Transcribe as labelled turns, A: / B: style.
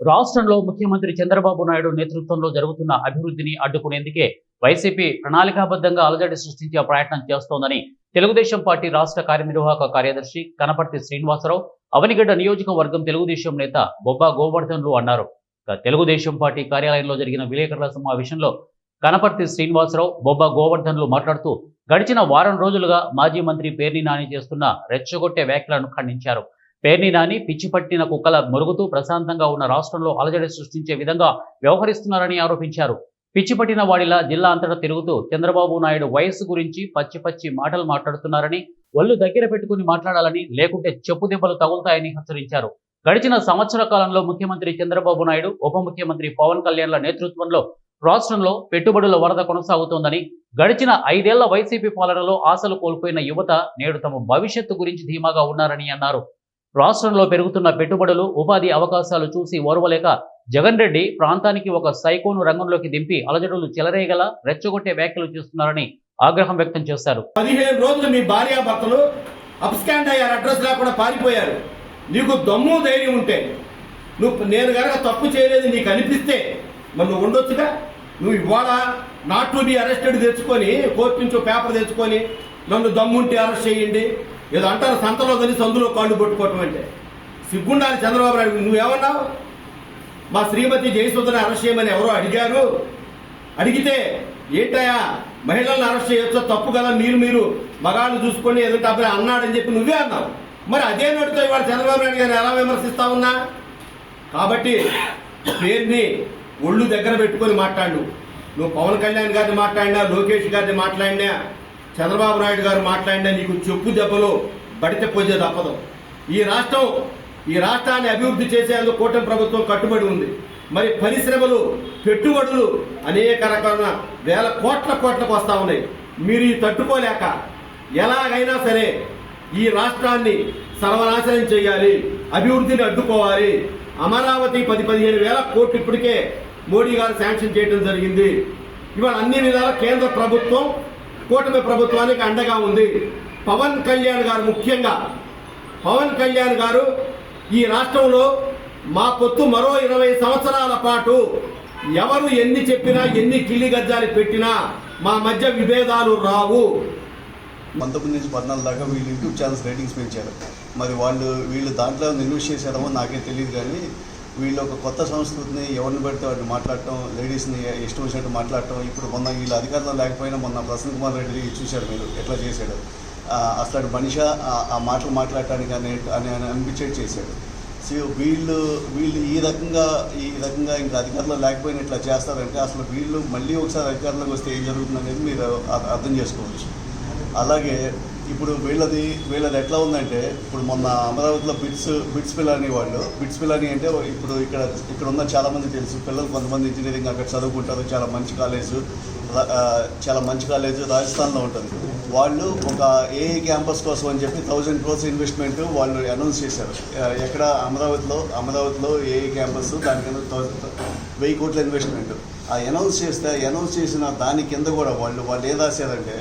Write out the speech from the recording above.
A: రాష్ట్రంలో ముఖ్యమంత్రి చంద్రబాబు నాయుడు నేతృత్వంలో జరుగుతున్న అభివృద్ధిని అడ్డుకునేందుకే వైసీపీ ప్రణాళికాబద్ధంగా అలజడి సృష్టించే ప్రయత్నం చేస్తోందని తెలుగుదేశం పార్టీ రాష్ట్ర కార్యనిర్వాహక కార్యదర్శి కనపర్తి శ్రీనివాసరావు అవనిగడ్డ నియోజకవర్గం తెలుగుదేశం నేత బొబ్బా గోవర్ధన్లు అన్నారు. తెలుగుదేశం పార్టీ కార్యాలయంలో జరిగిన విలేకరుల సమావేశంలో కనపర్తి శ్రీనివాసరావు బొబ్బా గోవర్ధన్లు మాట్లాడుతూ గడిచిన వారం రోజులుగా మాజీ మంత్రి పేర్ని నాని చేస్తున్న రెచ్చగొట్టే వ్యాఖ్యలను ఖండించారు. పేర్ని నాని పిచ్చి పట్టిన కుక్కల మురుగుతూ ప్రశాంతంగా ఉన్న రాష్ట్రంలో అలజడి సృష్టించే విధంగా వ్యవహరిస్తున్నారని ఆరోపించారు. పిచ్చి పట్టిన వాడిలా జిల్లా అంతటా తిరుగుతూ చంద్రబాబు నాయుడు వయస్సు గురించి పచ్చి మాటలు మాట్లాడుతున్నారని, ఒళ్ళు దగ్గర పెట్టుకుని మాట్లాడాలని, లేకుంటే చెప్పు దెబ్బలు తగులుతాయని హెచ్చరించారు. గడిచిన సంవత్సర కాలంలో ముఖ్యమంత్రి చంద్రబాబు నాయుడు, ఉప ముఖ్యమంత్రి పవన్ కళ్యాణ్ల నేతృత్వంలో రాష్ట్రంలో పెట్టుబడుల వరద కొనసాగుతోందని, గడిచిన 5 ఏళ్ల వైసీపీ పాలనలో ఆశలు కోల్పోయిన యువత నేడు తమ భవిష్యత్తు గురించి ధీమాగా ఉన్నారని అన్నారు. రాష్ట్రంలో పెరుగుతున్న పెట్టుబడులు, ఉపాధి అవకాశాలు చూసి ఓర్వలేక జగన్ రెడ్డి ప్రాంతానికి ఒక సైకోను రంగంలోకి దింపి అలజడులు చెలరేగల రెచ్చగొట్టే వ్యాఖ్యలు చేస్తున్నారని ఆగ్రహం వ్యక్తం చేశారు.
B: 15 రోజులు మీ భార్యాభర్తలు అప్స్కాండ్ అయ్యారు, అడ్రస్ లేకుండా పారిపోయారు. నీకు దమ్ము ధైర్యం ఉంటే నేను కనుక తప్పు చేయలేదు నీకు అనిపిస్తే నన్ను ఉండొచ్చుగా. నువ్వు ఇవాళ నాట్ టు బి అరెస్టెడ్ తెచ్చుకొని కోర్టు నుంచి పేపర్ తెచ్చుకొని నన్ను దమ్ముంటే అరెస్ట్ చేయండి ఏదో అంటారు, సంతలో కలిసి అందులో కాళ్ళు పట్టుకోవటం అంటే సిగ్గుండాలి చంద్రబాబు నాయుడు. నువ్వేమన్నావు? మా శ్రీమతి జయసుధని అరెస్ట్ చేయమని ఎవరో అడిగారు. అడిగితే ఏంటయా మహిళలను అరెస్ట్ చేయొచ్చో తప్పు కదా, మీరు మగాళ్ళు చూసుకొని ఏదంటే అబ్బాయి అన్నాడని చెప్పి నువ్వే అన్నావు. మరి అదే నోటితో ఇవాళ చంద్రబాబు నాయుడు గారిని ఎలా విమర్శిస్తా ఉన్నా? కాబట్టి పేరుని ఒళ్ళు దగ్గర పెట్టుకొని మాట్లాడు. నువ్వు పవన్ కళ్యాణ్ గారిని మాట్లాడినా, లోకేష్ గారిని మాట్లాడినా, చంద్రబాబు నాయుడు గారు మాట్లాడినా నీకు చెప్పు దెబ్బలు బడితే పోజే తప్పదు. ఈ రాష్ట్రాన్ని అభివృద్ధి చేసేందుకు కూటమి ప్రభుత్వం కట్టుబడి ఉంది. మరి పరిశ్రమలు, పెట్టుబడులు అనేక రకాల వేల కోట్లకు వస్తూ ఉన్నాయి. మీరు ఈ తట్టుకోలేక ఎలాగైనా సరే ఈ రాష్ట్రాన్ని సర్వనాశనం చేయాలి, అభివృద్ధిని అడ్డుకోవాలి. అమరావతి 10-15 వేల కోట్లు ఇప్పటికే మోడీ గారు శాంక్షన్ చేయడం జరిగింది. ఇవాళ అన్ని విధాల కేంద్ర ప్రభుత్వం కూటమి ప్రభుత్వానికి అండగా ఉంది. పవన్ కళ్యాణ్ గారు, ముఖ్యంగా పవన్ కళ్యాణ్ గారు ఈ రాష్ట్రంలో మా పొత్తు మరో 20 సంవత్సరాల పాటు ఎవరు ఎన్ని చెప్పినా, ఎన్ని కిల్లి గజ్జాలు పెట్టినా మా మధ్య విభేదాలు రావు.
C: 19 నుంచి 14 దాకా వీళ్ళు యూట్యూబ్ ఛానల్స్ రేటింగ్స్ పెంచారు. మరి వీళ్ళు దాంట్లో ఇన్వెస్ట్ చేశారో నాకే తెలియదు. కానీ వీళ్ళు ఒక కొత్త సంస్కృతిని ఎవరిని పెడితే వాటిని మాట్లాడటం, లేడీస్ని ఇష్టం వచ్చినట్టు మాట్లాడటం. ఇప్పుడు మొన్న వీళ్ళు అధికారంలో లేకపోయినా మొన్న ప్రసన్న కుమార్ రెడ్డి చూశారు మీరు ఎట్లా చేశాడు. అసలు మనిషి ఆ మాటలు మాట్లాడటానికి అని అనిపించేది చేశాడు. సో వీళ్ళు ఈ రకంగా ఇంకా అధికారంలో లేకపోయినా ఇట్లా చేస్తారంటే అసలు వీళ్ళు మళ్ళీ ఒకసారి అధికారంలోకి వస్తే ఏం జరుగుతుంది అనేది మీరు అర్థం చేసుకోవచ్చు. అలాగే ఇప్పుడు వీళ్ళది ఎట్లా ఉందంటే, ఇప్పుడు మొన్న అమరావతిలో బిట్స్ పిల్లని అంటే ఇప్పుడు ఇక్కడ ఉన్న చాలామంది తెలుసు పిల్లలు, కొంతమంది ఇంజనీరింగ్ అక్కడ చదువుకుంటారు. చాలా మంచి కాలేజ్ రాజస్థాన్లో ఉంటుంది. వాళ్ళు ఒక ఏఐ క్యాంపస్ కోసం అని చెప్పి 1000 crores ఇన్వెస్ట్మెంట్ వాళ్ళు అనౌన్స్ చేశారు. ఎక్కడ అమరావతిలో ఏఐ క్యాంపస్, దానికన్నా 1000 కోట్ల ఇన్వెస్ట్మెంట్. అనౌన్స్ చేసిన దాని కింద కూడా వాళ్ళు ఏం రాశారంటే